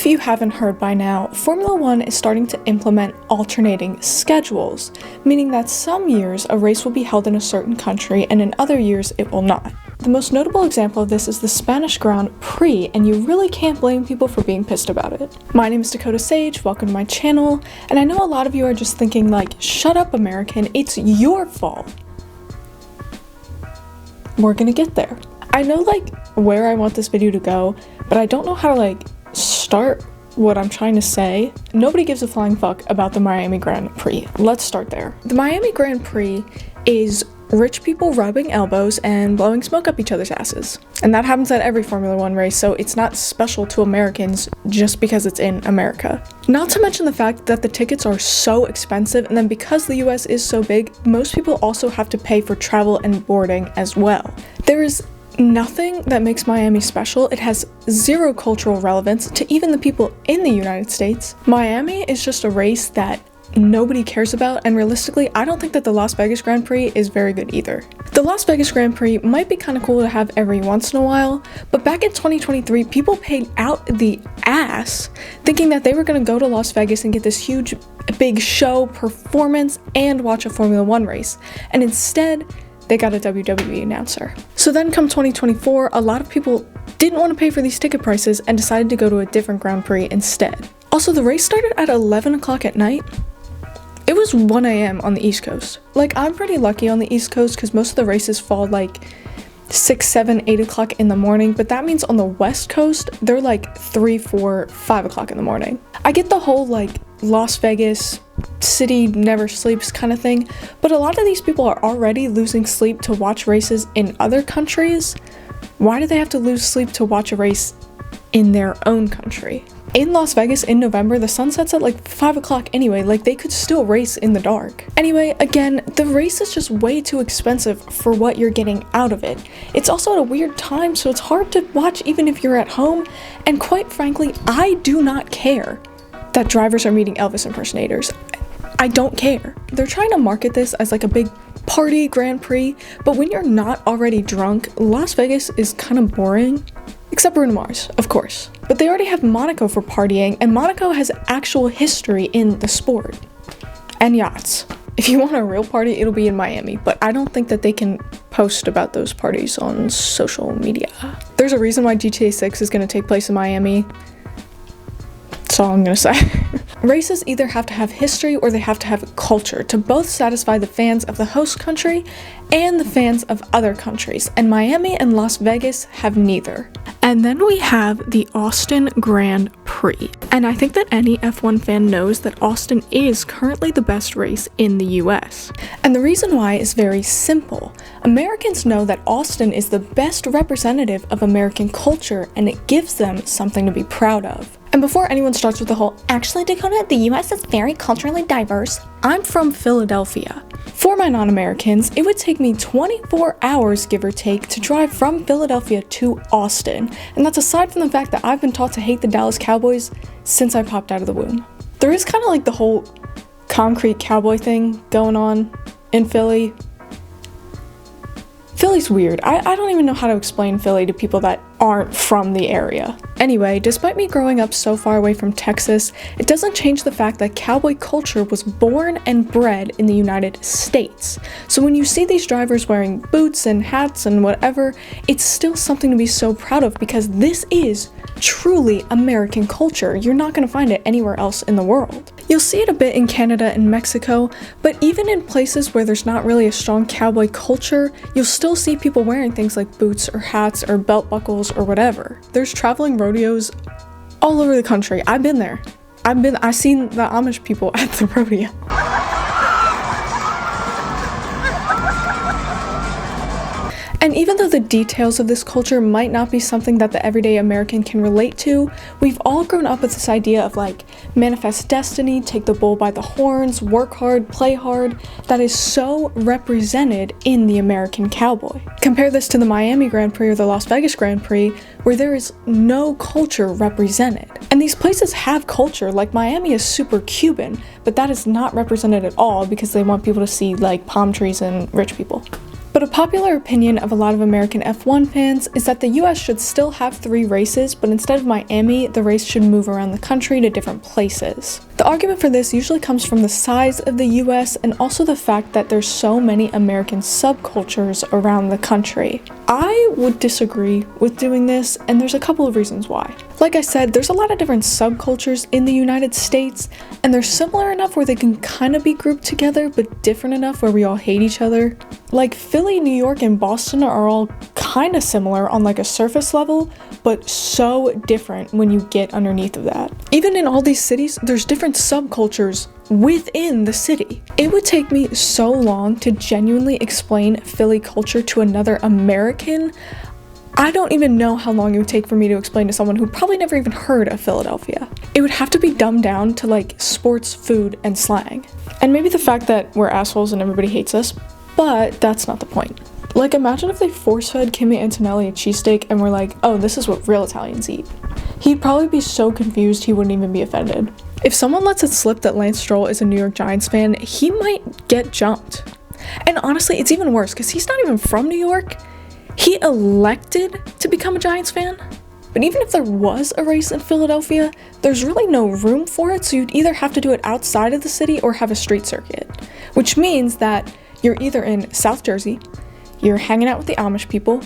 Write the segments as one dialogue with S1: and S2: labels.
S1: you haven't heard by now, Formula One is starting to implement alternating schedules, meaning that some years a race will be held in a certain country and in other years it will not. The most notable example of this is the Spanish Grand Prix, and you really can't blame people for being pissed about it. My name is Dakota Sage, welcome to my channel, and I know a lot of you are just thinking like, shut up American, it's your fault. We're gonna get there. I know like where I want this video to go, but I don't know how to like start what I'm trying to say. Nobody gives a flying fuck about the Miami Grand Prix. Let's start there. The Miami Grand Prix is rich people rubbing elbows and blowing smoke up each other's asses. And that happens at every Formula One race, so it's not special to Americans just because it's in America. Not to mention the fact that the tickets are so expensive, and then because the US is so big, most people also have to pay for travel and boarding as well. There is nothing that makes Miami special. It has zero cultural relevance to even the people in the United States. Miami is just a race that nobody cares about, and realistically, I don't think that the Las Vegas Grand Prix is very good either. The Las Vegas Grand Prix might be kind of cool to have every once in a while, but back in 2023, people paid out the ass thinking that they were going to go to Las Vegas and get this huge, big show, performance, and watch a Formula One race, and instead, they got a WWE announcer. So then come 2024, a lot of people didn't want to pay for these ticket prices and decided to go to a different Grand Prix instead. Also, the race started at 11 o'clock at night. It was 1 a.m. on the East Coast. Like, I'm pretty lucky on the East Coast because most of the races fall like 6, 7, 8 o'clock in the morning, but that means on the West Coast, they're like 3, 4, 5 o'clock in the morning. I get the whole like Las Vegas city never sleeps kind of thing, but a lot of these people are already losing sleep to watch races in other countries. Why do they have to lose sleep to watch a race in their own country? In Las Vegas in November, the sun sets at like 5 o'clock anyway, like they could still race in the dark. Anyway, again, the race is just way too expensive for what you're getting out of it. It's also at a weird time, so it's hard to watch even if you're at home, and quite frankly, I do not care that drivers are meeting Elvis impersonators. I don't care. They're trying to market this as like a big party Grand Prix, but when you're not already drunk, Las Vegas is kind of boring. Except Bruno Mars, of course. But they already have Monaco for partying, and Monaco has actual history in the sport. And yachts. If you want a real party, it'll be in Miami, but I don't think that they can post about those parties on social media. There's a reason why GTA 6 is going to take place in Miami. That's all I'm going to say. Races either have to have history or they have to have culture to both satisfy the fans of the host country and the fans of other countries, and Miami and Las Vegas have neither. And then we have the Austin Grand Prix. And I think that any F1 fan knows that Austin is currently the best race in the US. And the reason why is very simple. Americans know that Austin is the best representative of American culture, and it gives them something to be proud of. And before anyone starts with the whole, actually Dakota, the US is very culturally diverse, I'm from Philadelphia. For my non-Americans, it would take me 24 hours, give or take, to drive from Philadelphia to Austin. And that's aside from the fact that I've been taught to hate the Dallas Cowboys since I popped out of the womb. There is kind of like the whole concrete cowboy thing going on in Philly. Philly's weird. I don't even know how to explain Philly to people that aren't from the area. Anyway, despite me growing up so far away from Texas, it doesn't change the fact that cowboy culture was born and bred in the United States. So when you see these drivers wearing boots and hats and whatever, it's still something to be so proud of because this is truly American culture. You're not going to find it anywhere else in the world. You'll see it a bit in Canada and Mexico, but even in places where there's not really a strong cowboy culture, you'll still see people wearing things like boots or hats or belt buckles or whatever. There's traveling rodeos all over the country. I've been there. I've seen the Amish people at the rodeo. And even though the details of this culture might not be something that the everyday American can relate to, we've all grown up with this idea of like, manifest destiny, take the bull by the horns, work hard, play hard, that is so represented in the American cowboy. Compare this to the Miami Grand Prix or the Las Vegas Grand Prix, where there is no culture represented. And these places have culture, like Miami is super Cuban, but that is not represented at all because they want people to see like palm trees and rich people. But a popular opinion of a lot of American F1 fans is that the US should still have 3 races, but instead of Miami, the race should move around the country to different places. The argument for this usually comes from the size of the US and also the fact that there's so many American subcultures around the country. I would disagree with doing this, and there's a couple of reasons why. Like I said, there's a lot of different subcultures in the United States, and they're similar enough where they can kind of be grouped together, but different enough where we all hate each other. Like Philly, New York, and Boston are all kind of similar on like a surface level, but so different when you get underneath of that. Even in all these cities, there's different subcultures within the city. It would take me so long to genuinely explain Philly culture to another American. I don't even know how long it would take for me to explain to someone who probably never even heard of Philadelphia. It would have to be dumbed down to like sports, food, and slang. And maybe the fact that we're assholes and everybody hates us, but that's not the point. Like, imagine if they force-fed Kimmy Antonelli a cheesesteak and were like, oh, this is what real Italians eat. He'd probably be so confused he wouldn't even be offended. If someone lets it slip that Lance Stroll is a New York Giants fan, he might get jumped. And honestly, it's even worse because he's not even from New York. He elected to become a Giants fan. But even if there was a race in Philadelphia, there's really no room for it, so you'd either have to do it outside of the city or have a street circuit. Which means that you're either in South Jersey, you're hanging out with the Amish people,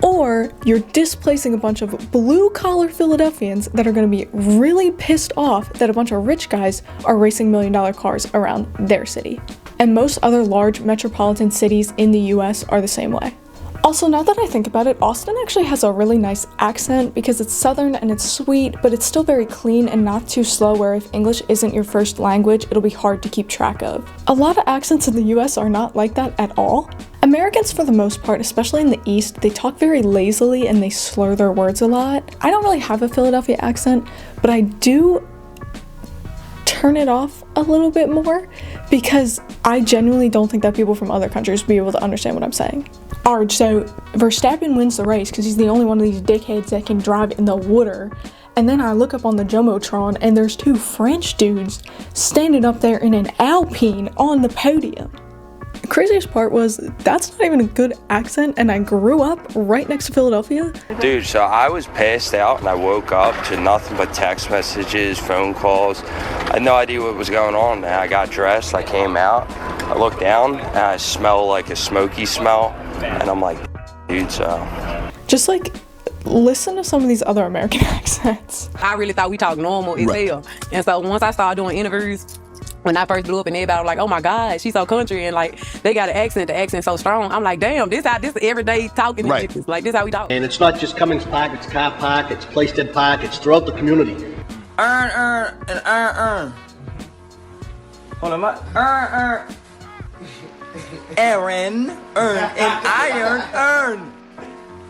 S1: or you're displacing a bunch of blue-collar Philadelphians that are going to be really pissed off that a bunch of rich guys are racing million-dollar cars around their city. And most other large metropolitan cities in the US are the same way. Also, now that I think about it, Austin actually has a really nice accent because it's southern and it's sweet, but it's still very clean and not too slow, where if English isn't your first language, it'll be hard to keep track of. A lot of accents in the US are not like that at all. Americans, for the most part, especially in the East, they talk very lazily and they slur their words a lot. I don't really have a Philadelphia accent, but I do turn it off a little bit more because I genuinely don't think that people from other countries will be able to understand what I'm saying. Alright, so Verstappen wins the race because he's the only one of these dickheads that can drive in the water. And then I look up on the Jumbotron and there's 2 French dudes standing up there in an Alpine on the podium. The craziest part was that's not even a good accent, and I grew up right next to Philadelphia.
S2: Dude, so I was passed out and I woke up to nothing but text messages, phone calls. I had no idea what was going on. And I got dressed, I came out, I looked down, and I smell like a smoky smell, and I'm like, dude, so.
S1: Just like, listen to some of these other American accents.
S3: I really thought we talked normal as hell. And so once I started doing interviews, when I first blew up and everybody was like, oh my God, she's so country, and like they got an accent, the accent so strong. I'm like, damn, this everyday talking,
S4: right.
S3: Like this how we talk.
S5: And it's not just Cummings Park, it's Car Park, it's Plaisted Park, it's throughout the community.
S6: Earn. Hold on, what? Aaron, and iron.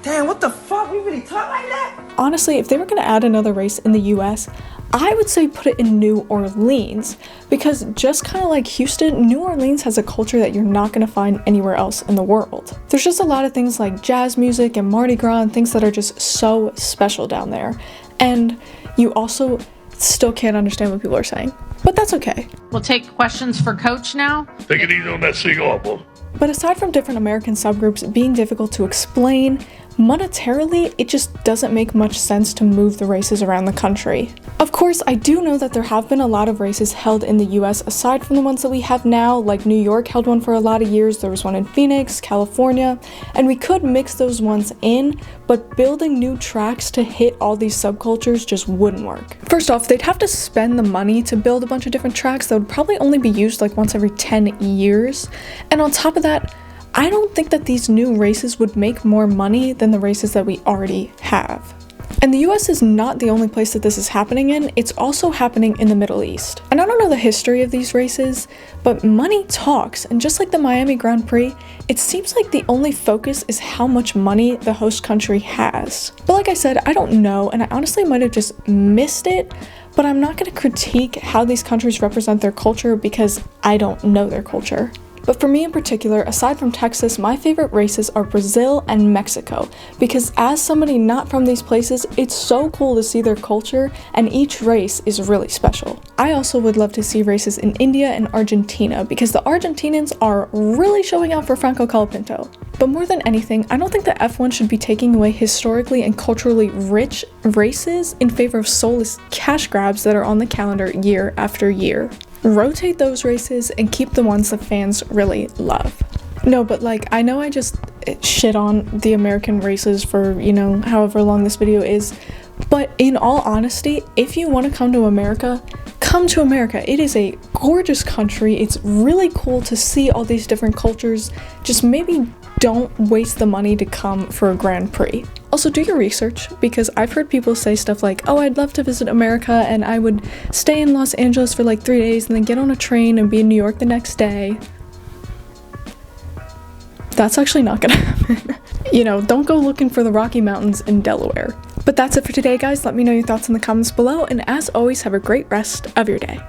S6: Damn, what the fuck? We really talk like that?
S1: Honestly, if they were gonna add another race in the US, I would say put it in New Orleans, because just kind of like Houston, New Orleans has a culture that you're not going to find anywhere else in the world. There's just a lot of things like jazz music and Mardi Gras and things that are just so special down there. And you also still can't understand what people are saying. But that's okay.
S7: We'll take questions for Coach now.
S8: Take it easy on that cigar, boy.
S1: But aside from different American subgroups being difficult to explain, monetarily, it just doesn't make much sense to move the races around the country. Of course, I do know that there have been a lot of races held in the US aside from the ones that we have now, like New York held one for a lot of years, there was one in Phoenix, California, and we could mix those ones in, but building new tracks to hit all these subcultures just wouldn't work. First off, they'd have to spend the money to build a bunch of different tracks that would probably only be used like once every 10 years, and on top of that, I don't think that these new races would make more money than the races that we already have. And the US is not the only place that this is happening in, it's also happening in the Middle East. And I don't know the history of these races, but money talks, and just like the Miami Grand Prix, it seems like the only focus is how much money the host country has. But like I said, I don't know, and I honestly might have just missed it, but I'm not going to critique how these countries represent their culture because I don't know their culture. But for me in particular, aside from Texas, my favorite races are Brazil and Mexico, because as somebody not from these places, it's so cool to see their culture, and each race is really special. I also would love to see races in India and Argentina, because the Argentinians are really showing out for Franco Colapinto. But more than anything, I don't think that F1 should be taking away historically and culturally rich races in favor of soulless cash grabs that are on the calendar year after year. Rotate those races and keep the ones that fans really love. No, but like, I know I just shit on the American races for, you know, however long this video is, but in all honesty, if you want to come to America, come to America. It is a gorgeous country. It's really cool to see all these different cultures. Just maybe don't waste the money to come for a Grand Prix. Also, do your research, because I've heard people say stuff like, oh, I'd love to visit America and I would stay in Los Angeles for like 3 days and then get on a train and be in New York the next day. That's actually not gonna happen. You know, don't go looking for the Rocky Mountains in Delaware. But that's it for today, guys. Let me know your thoughts in the comments below, and as always, have a great rest of your day.